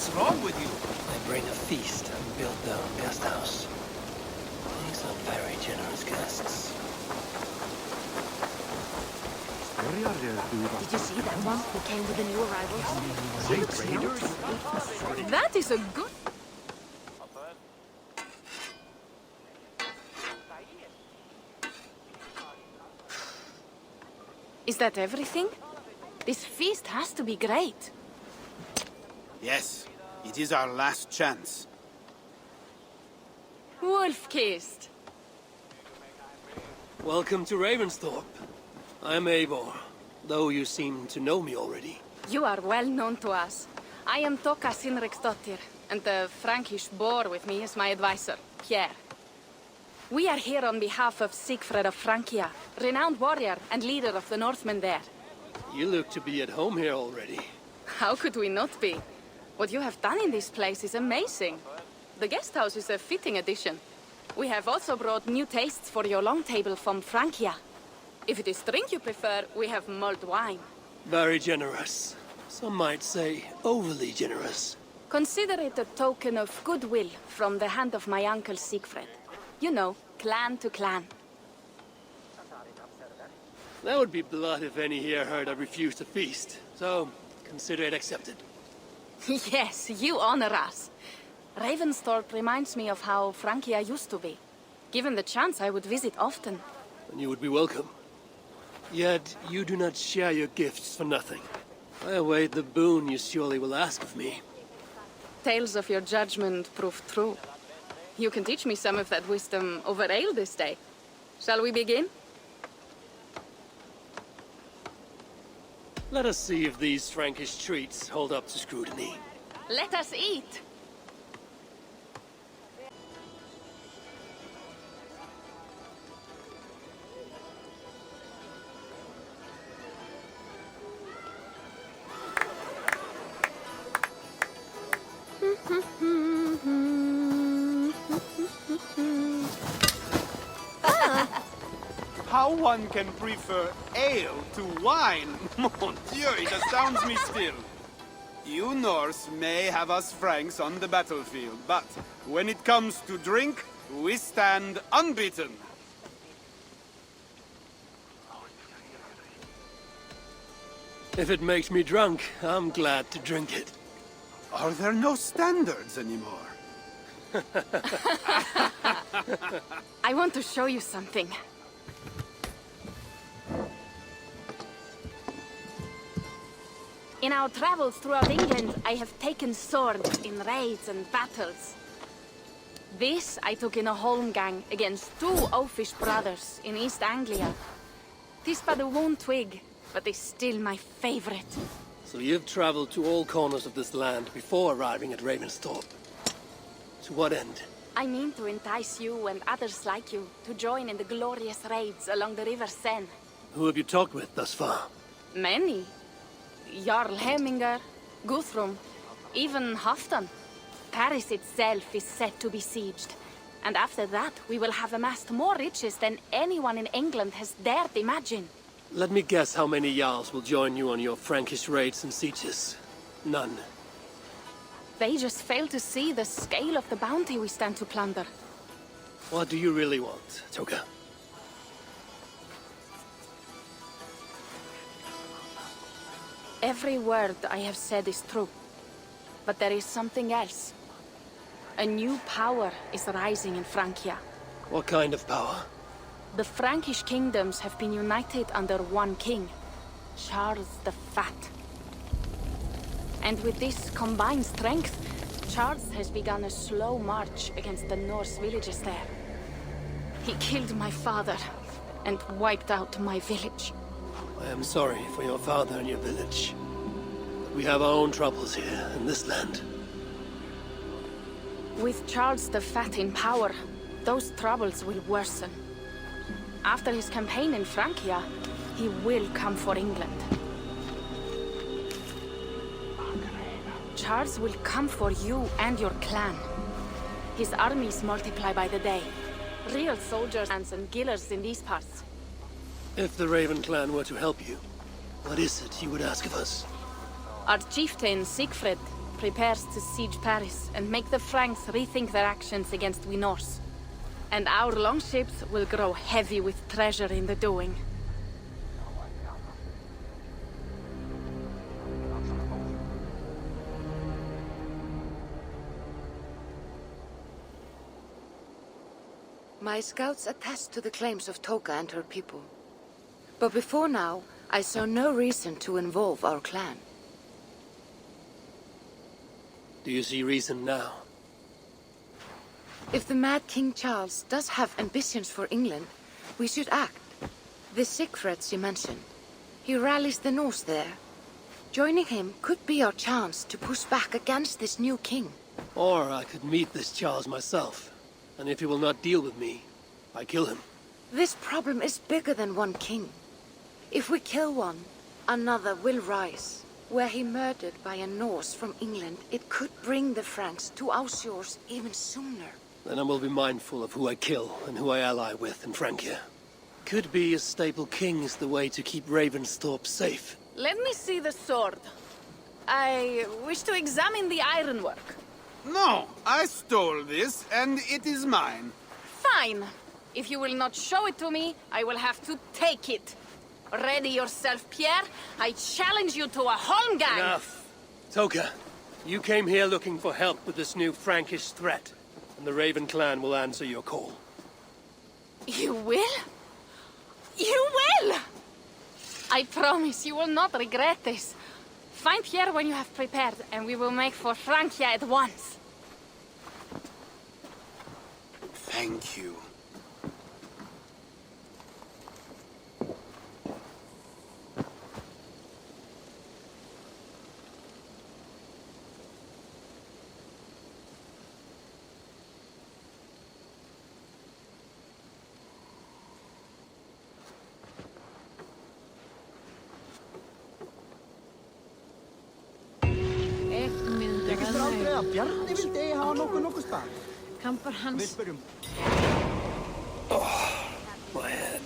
What's wrong with you? They bring a feast and build their own guest house. These are very generous guests. Did you see that one who came with the new arrivals? He looks young. That is a good... Is that everything? This feast has to be great. Yes, it is our last chance. Wolf-kissed. Welcome to Ravensthorpe. I'm Eivor, though you seem to know me already. You are well known to us. I am Toka Sinriksdottir, and the Frankish boar with me is my advisor, Pierre. We are here on behalf of Sigfred of Francia, renowned warrior and leader of the Northmen there. You look to be at home here already. How could we not be? What you have done in this place is amazing. The guest house is a fitting addition. We have also brought new tastes for your long table from Francia. If it is drink you prefer, we have mulled wine. Very generous. Some might say overly generous. Consider it a token of goodwill from the hand of my uncle Sigfred. You know, clan to clan. That would be blood if any here heard I refused to feast. So, consider it accepted. Yes, you honor us. Ravensthorpe reminds me of how Francia used to be. Given the chance, I would visit often. And you would be welcome. Yet, you do not share your gifts for nothing. I await the boon you surely will ask of me. Tales of your judgment prove true. You can teach me some of that wisdom over ale this day. Shall we begin? Let us see if these Frankish treats hold up to scrutiny. Let us eat! How one can prefer ale to wine? Mon Dieu, it astounds me still. You Norse may have us Franks on the battlefield, but when it comes to drink, we stand unbeaten. If it makes me drunk, I'm glad to drink it. Are there no standards anymore? I want to show you something. In our travels throughout England, I have taken swords in raids and battles. This I took in a holmgang against two oafish brothers in East Anglia. 'Tis but a worn twig, but is still my favorite. So you've traveled to all corners of this land before arriving at Ravensthorpe. To what end? I mean to entice you and others like you to join in the glorious raids along the River Seine. Who have you talked with thus far? Many. Jarl Hemminger, Guthrum, even Halfdan. Paris itself is set to be besieged. And after that, we will have amassed more riches than anyone in England has dared imagine. Let me guess how many Jarls will join you on your Frankish raids and sieges. None. They just fail to see the scale of the bounty we stand to plunder. What do you really want, Toka? Every word I have said is true. But there is something else. A new power is rising in Francia. What kind of power? The Frankish kingdoms have been united under one king, Charles the Fat. And with this combined strength, Charles has begun a slow march against the Norse villages there. He killed my father and wiped out my village. I am sorry for your father and your village. But we have our own troubles here in this land. With Charles the Fat in power, those troubles will worsen. After his campaign in Francia, he will come for England. Charles will come for you and your clan. His armies multiply by the day. Real soldiers and killers in these parts. If the Raven clan were to help you, what is it you would ask of us? Our chieftain, Sigfred, prepares to siege Paris and make the Franks rethink their actions against we Norse. And our longships will grow heavy with treasure in the doing. My scouts attest to the claims of Toka and her people. But before now, I saw no reason to involve our clan. Do you see reason now? If the Mad King Charles does have ambitions for England, we should act. The Siegfrieds you mentioned, he rallies the Norse there. Joining him could be our chance to push back against this new king. Or I could meet this Charles myself. And if he will not deal with me, I kill him. This problem is bigger than one king. If we kill one, another will rise. Were he murdered by a Norse from England, it could bring the Franks to our shores even sooner. Then I will be mindful of who I kill and who I ally with in Francia. Could be a stable king is the way to keep Ravensthorpe safe. Let me see the sword. I wish to examine the ironwork. No, I stole this, and it is mine. Fine. If you will not show it to me, I will have to take it. Ready yourself, Pierre. I challenge you to a holmgang. Enough. Toka, you came here looking for help with this new Frankish threat, and the Raven clan will answer your call. You will? You will! I promise you will not regret this. Find Pierre when you have prepared, and we will make for Francia at once. Thank you. My head.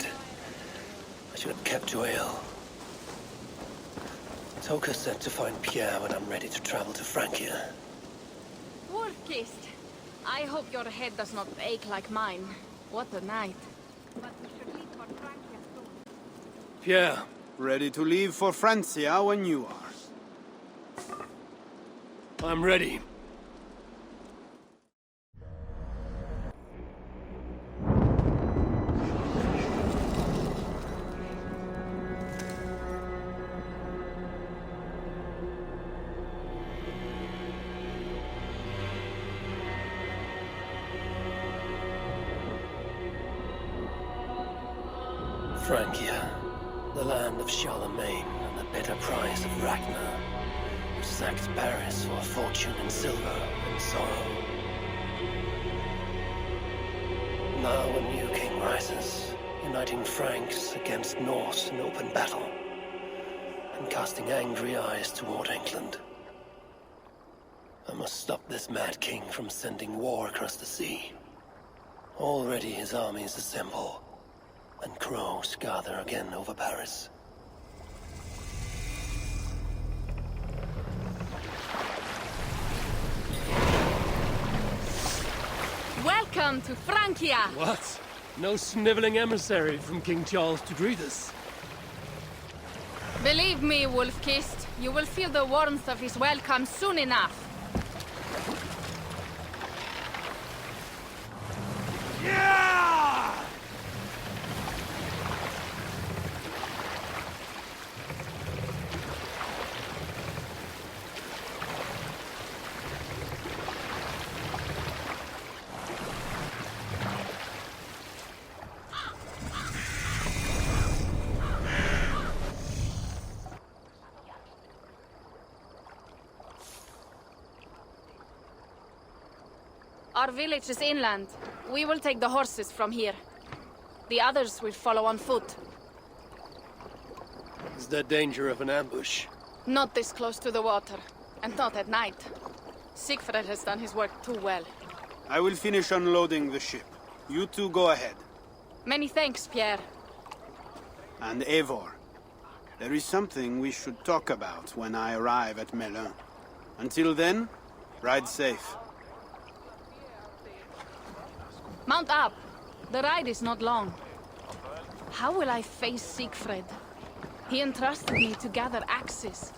I should have kept to ale. Toka said to find Pierre when I'm ready to travel to Francia. Wolf-kissed. I hope your head does not ache like mine. What a night. But we should leave for Francia soon. Pierre. Ready to leave for Francia when you are. I'm ready. Francia, the land of Charlemagne and the bitter prize of Ragnar, who sacked Paris for fortune and silver and sorrow. Now a new king rises, uniting Franks against Norse in open battle, and casting angry eyes toward England. I must stop this mad king from sending war across the sea. Already his armies assemble, and crows gather again over Paris. Welcome to Francia! What? No sniveling emissary from King Charles to greet us? Believe me, Wolf-kissed, you will feel the warmth of his welcome soon enough. Yeah! Our village is inland. We will take the horses from here. The others will follow on foot. Is there danger of an ambush? Not this close to the water, and not at night. Siegfried has done his work too well. I will finish unloading the ship. You two go ahead. Many thanks, Pierre. And Eivor, there is something we should talk about when I arrive at Melun. Until then, ride safe. Mount up. The ride is not long. How will I face Siegfried? He entrusted me to gather axes.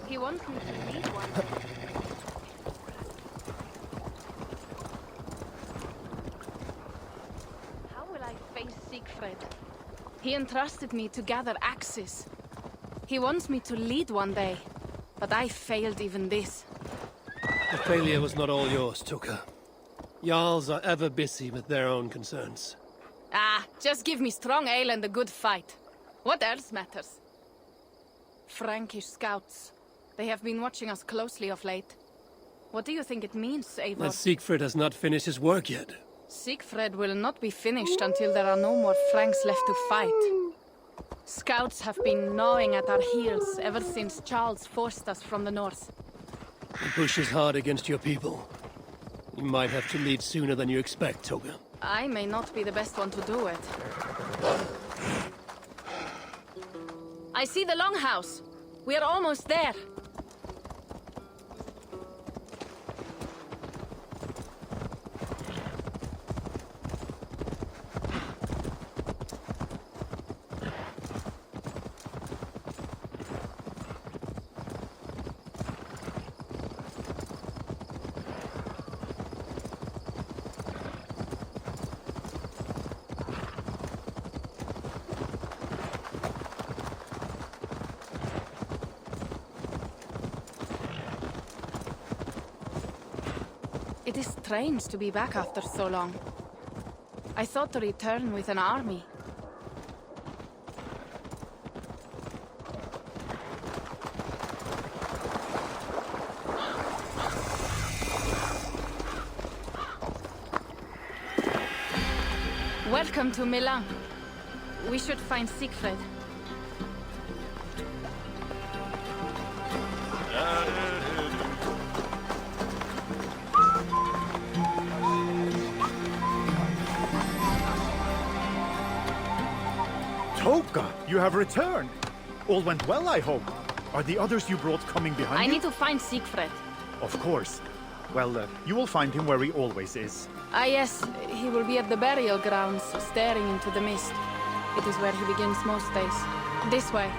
He wants me to lead one. How will I face Siegfried? He entrusted me to gather axes. He wants me to lead one day, but I failed even this. The failure was not all yours, Tuka. Jarls are ever busy with their own concerns. Ah, just give me strong ale and a good fight. What else matters? Frankish scouts. They have been watching us closely of late. What do you think it means, Eivor? That Siegfried has not finished his work yet. Siegfried will not be finished until there are no more Franks left to fight. Scouts have been gnawing at our heels ever since Charles forced us from the north. The push is hard against your people. You might have to lead sooner than you expect, Toga. I may not be the best one to do it. I see the longhouse. We are almost there. It is strange to be back after so long. I thought to return with an army. Welcome to Milan. We should find Siegfried. Toka, you have returned. All went well, I hope. Are the others you brought coming behind I you? need to find Siegfried. Of course. Well, you will find him where he always is. Ah yes, he will be at the burial grounds, staring into the mist. It is where he begins most days. This way.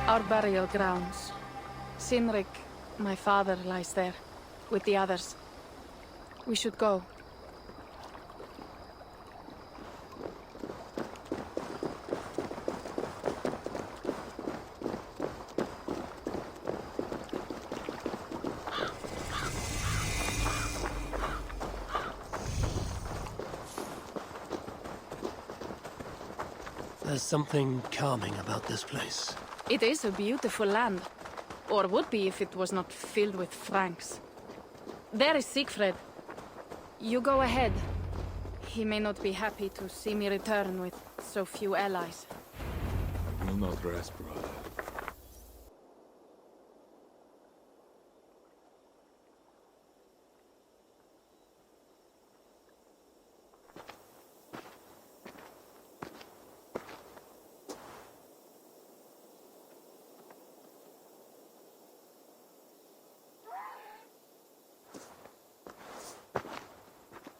Our burial grounds. Sinrik, my father, lies there, with the others. We should go. There's something calming about this place. It is a beautiful land. Or would be if it was not filled with Franks. There is Siegfried. You go ahead. He may not be happy to see me return with so few allies. Will not rest, brother.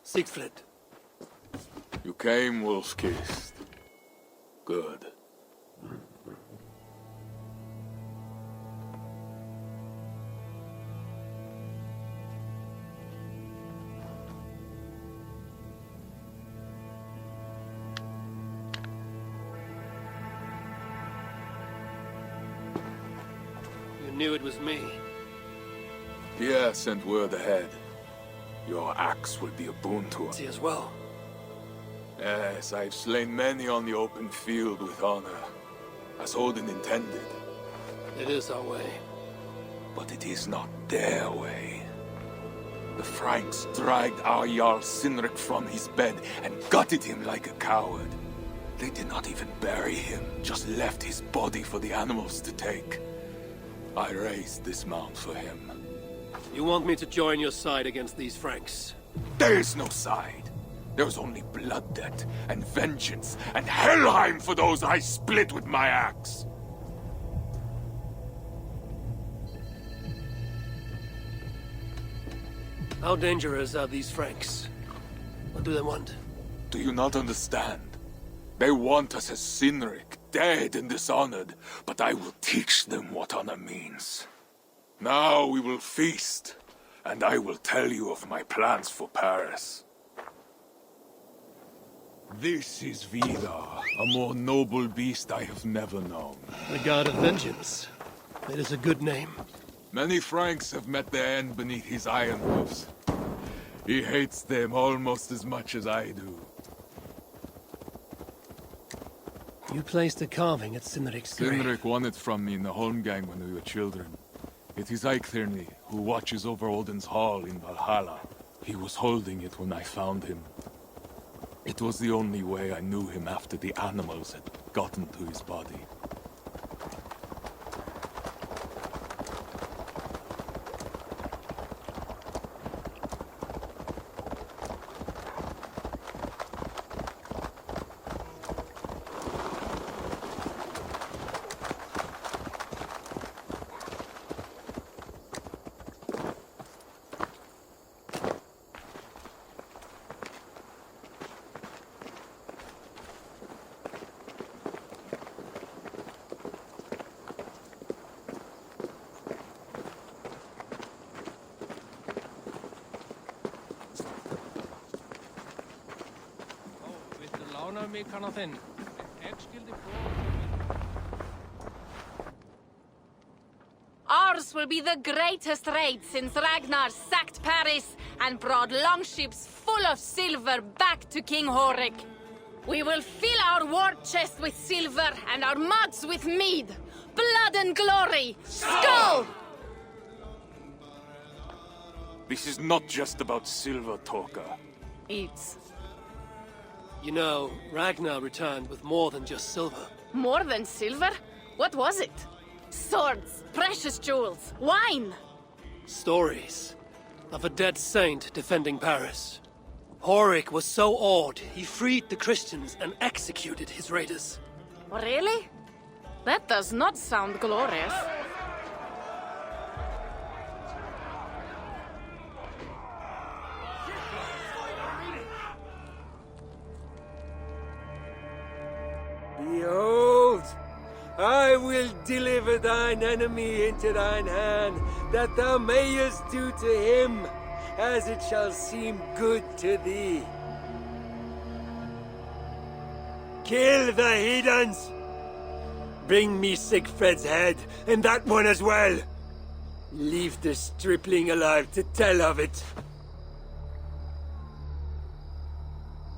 Siegfried. You came wolf-kissed. Good. You knew it was me. Pierre sent word ahead. Your axe will be a boon to us. See as well. Yes, I've slain many on the open field with honor, as Odin intended. It is our way. But it is not their way. The Franks dragged our Jarl Sinric from his bed and gutted him like a coward. They did not even bury him, just left his body for the animals to take. I raised this mound for him. You want me to join your side against these Franks? There is no side. There's only blood debt and vengeance and Helheim for those I split with my axe. How dangerous are these Franks? What do they want? Do you not understand? They want us as Sinric, dead and dishonored, but I will teach them what honor means. Now we will feast, and I will tell you of my plans for Paris. This is Vidar, a more noble beast I have never known. The God of Vengeance. That is a good name. Many Franks have met their end beneath his iron hoofs. He hates them almost as much as I do. You placed a carving at Sinric's grave. Sinric won it from me in the Holmgang when we were children. It is Eiktherni, who watches over Odin's hall in Valhalla. He was holding it when I found him. It was the only way I knew him after the animals had gotten to his body. Ours will be the greatest raid since Ragnar sacked Paris and brought longships full of silver back to King Horik. We will fill our war chest with silver and our mugs with mead. Blood and glory! Skull! This is not just about silver, Torka. It's You know, Ragnar returned with more than just silver. more than silver? What was it? Swords, precious jewels, wine! Stories of a dead saint defending Paris. Horik was so awed, he freed the Christians and executed his raiders. Really? That does not sound glorious. Behold, I will deliver thine enemy into thine hand, that thou mayest do to him as it shall seem good to thee. Kill the heathens! Bring me Sigfred's head, and that one as well. Leave the stripling alive to tell of it.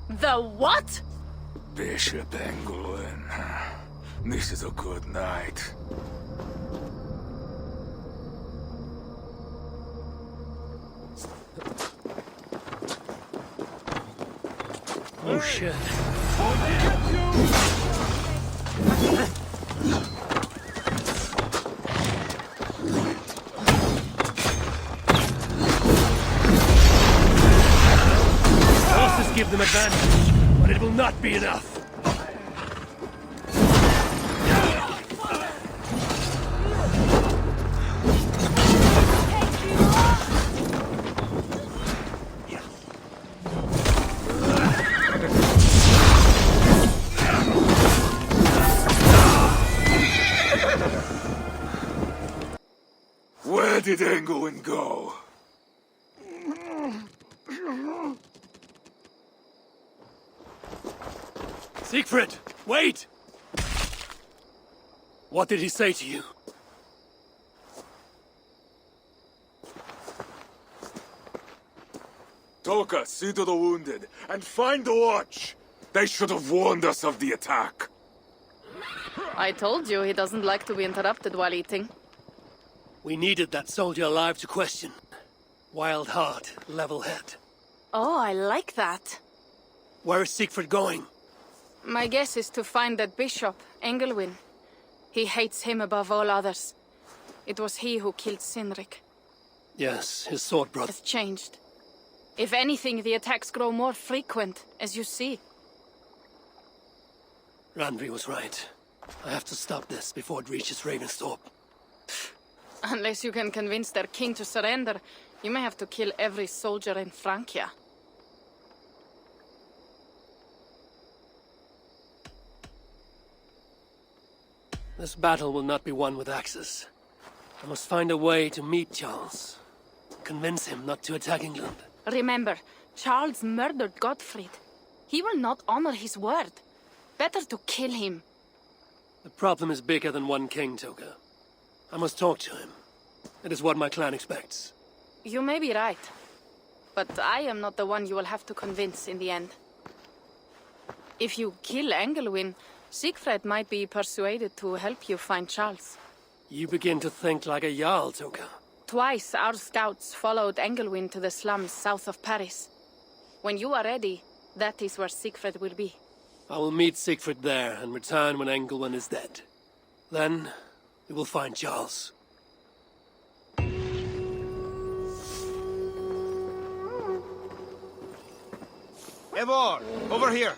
The what? Bishop Engelwin. This is a good night. Oh shit. Horses give them advantage, but it will not be enough. Where did Engelwin go? Siegfried, wait! What did he say to you? Toka, see to the wounded, and find the watch! They should have warned us of the attack. I told you he doesn't like to be interrupted while eating. We needed that soldier alive to question. Wild heart, level head. Oh, I like that. Where is Siegfried going? My guess is to find that bishop, Engelwin. He hates him above all others. It was he who killed Sinric. Yes, his sword brother. Has changed. If anything, the attacks grow more frequent, as you see. Randvi was right. I have to stop this before it reaches Ravensthorpe. Unless you can convince their king to surrender, you may have to kill every soldier in Francia. This battle will not be won with axes. I must find a way to meet Charles. Convince him not to attack England. Remember, Charles murdered Godfried. He will not honor his word. Better to kill him. The problem is bigger than one king, Toga. I must talk to him. It is what my clan expects. You may be right. But I am not the one you will have to convince in the end. If you kill Engelwin, Siegfried might be persuaded to help you find Charles. You begin to think like a Jarl, Toga. Twice our scouts followed Engelwin to the slums south of Paris. When you are ready, that is where Siegfried will be. I will meet Siegfried there and return when Engelwin is dead. Then, we will find Charles. Eivor, over here.